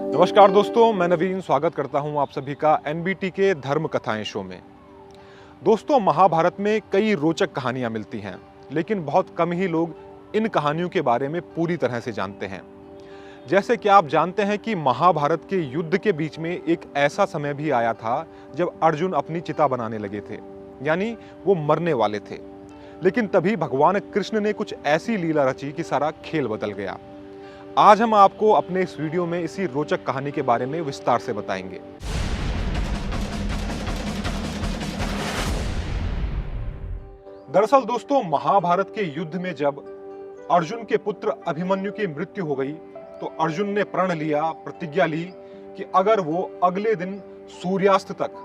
नमस्कार दोस्तों, मैं नवीन स्वागत करता हूं आप सभी का एनबीटी के धर्म कथाएं शो में। दोस्तों, महाभारत में कई रोचक कहानियां मिलती हैं, लेकिन बहुत कम ही लोग इन कहानियों के बारे में पूरी तरह से जानते हैं। जैसे कि आप जानते हैं कि महाभारत के युद्ध के बीच में एक ऐसा समय भी आया था जब अर्जुन अपनी चिता बनाने लगे थे, यानी वो मरने वाले थे। लेकिन तभी भगवान कृष्ण ने कुछ ऐसी लीला रची कि सारा खेल बदल गया। आज हम आपको अपने इस वीडियो में इसी रोचक कहानी के बारे में विस्तार से बताएंगे। दरअसल दोस्तों, महाभारत के युद्ध में जब अर्जुन के पुत्र अभिमन्यु की मृत्यु हो गई, तो अर्जुन ने प्रण लिया, प्रतिज्ञा ली कि अगर वो अगले दिन सूर्यास्त तक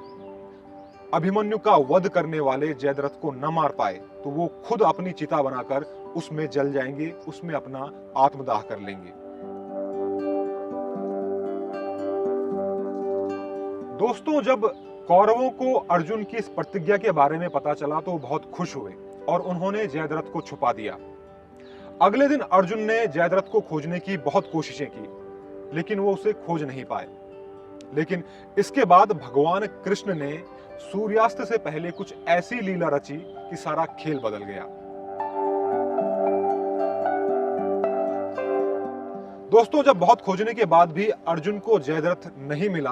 अभिमन्यु का वध करने वाले जयद्रथ को न मार पाए, तो वो खुद अपनी चिता बनाकर उसमें जल जाएंगे, उसमें अपना आत्मदाह कर लेंगे। दोस्तों, जब कौरवों को अर्जुन की इस प्रतिज्ञा के बारे में पता चला तो बहुत खुश हुए और उन्होंने जयद्रथ को छुपा दिया। अगले दिन अर्जुन ने जयद्रथ को खोजने की बहुत कोशिशें की, लेकिन वो उसे खोज नहीं पाए। लेकिन इसके बाद भगवान कृष्ण ने सूर्यास्त से पहले कुछ ऐसी लीला रची कि सारा खेल बदल गया। दोस्तों, जब बहुत खोजने के बाद भी अर्जुन को जयद्रथ नहीं मिला,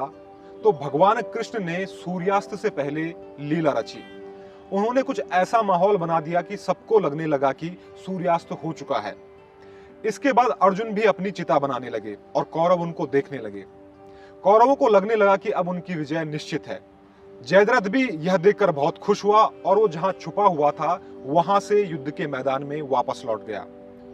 तो भगवान कृष्ण ने सूर्यास्त से पहले लीला रची। उन्होंने कुछ ऐसा माहौल बना दिया कि सबको लगने लगा कि सूर्यास्त हो चुका है। इसके बाद अर्जुन भी अपनी चिता बनाने लगे और कौरव उनको देखने लगे। कौरवों को लगने लगा कि अब उनकी विजय निश्चित है। जयद्रथ भी यह देखकर बहुत खुश हुआ और वो जहां छुपा हुआ था वहां से युद्ध के मैदान में वापस लौट गया।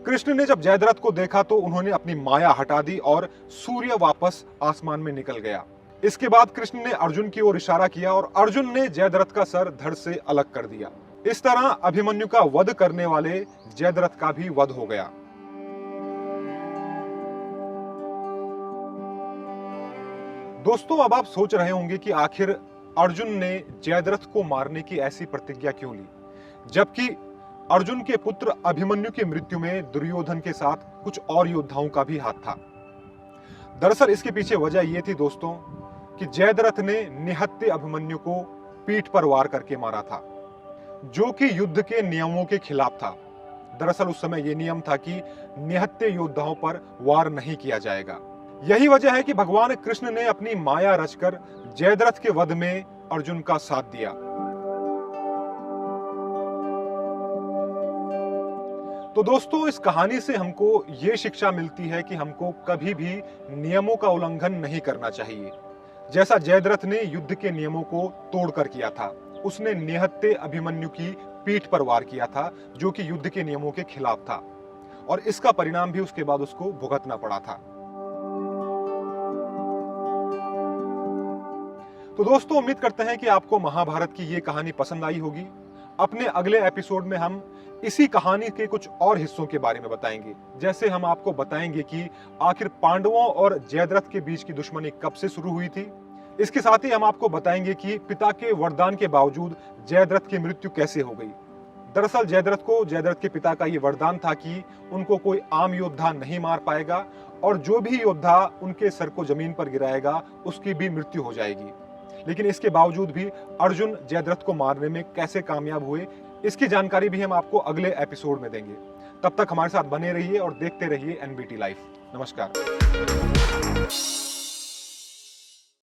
कृष्ण ने जब जयद्रथ को देखा तो उन्होंने अपनी माया हटा दी और सूर्य वापस आसमान में निकल गया। इसके बाद कृष्ण ने अर्जुन की ओर इशारा किया और अर्जुन ने जयद्रथ का सर धड़ से अलग कर दिया। इस तरह अभिमन्यु का वध करने वाले जयद्रथ का भी वध हो गया। दोस्तों, अब आप सोच रहे होंगे कि आखिर अर्जुन ने जयद्रथ को मारने की ऐसी प्रतिज्ञा क्यों ली, जबकि अर्जुन के पुत्र अभिमन्यु की मृत्यु में दुर्योधन के साथ कुछ और योद्धाओं का भी हाथ था। दरअसल इसके पीछे वजह यह थी दोस्तों कि जयद्रथ ने निहत्थे अभिमन्यु को पीठ पर वार करके मारा था, जो कि युद्ध के नियमों के खिलाफ था। दरअसल उस समय यह नियम था कि निहत्थे योद्धाओं पर वार नहीं किया जाएगा। यही वजह है कि भगवान कृष्ण ने अपनी माया रचकर जयद्रथ के वध में अर्जुन का साथ दिया। तो दोस्तों, इस कहानी से हमको ये शिक्षा मिलती है कि हमको कभी भी नियमों का उल्लंघन नहीं करना चाहिए। जैसा जयद्रथ ने युद्ध के नियमों को तोड़कर किया था, उसने निहत्थे अभिमन्यु की पीठ पर वार किया था, जो कि युद्ध के नियमों के खिलाफ था, और इसका परिणाम भी उसके बाद उसको भुगतना पड़ा था। तो दोस्तों, उम्मीद करते हैं कि आपको महाभारत की ये कहानी पसंद आई होगी। अपने अगले एपिसोड में हम इसी कहानी के कुछ और हिस्सों के बारे में बताएंगे। जैसे हम आपको बताएंगे कि आखिर पांडवों और जयद्रथ के बीच की दुश्मनी कब से शुरू हुई थी। इसके साथ ही हम आपको बताएंगे कि पिता के वरदान के बावजूद जयद्रथ की मृत्यु कैसे हो गई। दरअसल जयद्रथ के पिता का ये वरदान था कि उनको कोई आम योद्धा नहीं मार पाएगा और जो भी योद्धा उनके सर को जमीन पर गिराएगा उसकी भी मृत्यु हो जाएगी। लेकिन इसके बावजूद भी अर्जुन जयद्रथ को मारने में कैसे कामयाब हुए, इसकी जानकारी भी हम आपको अगले एपिसोड में देंगे। तब तक हमारे साथ बने रहिए और देखते रहिए एनबीटी लाइव। नमस्कार।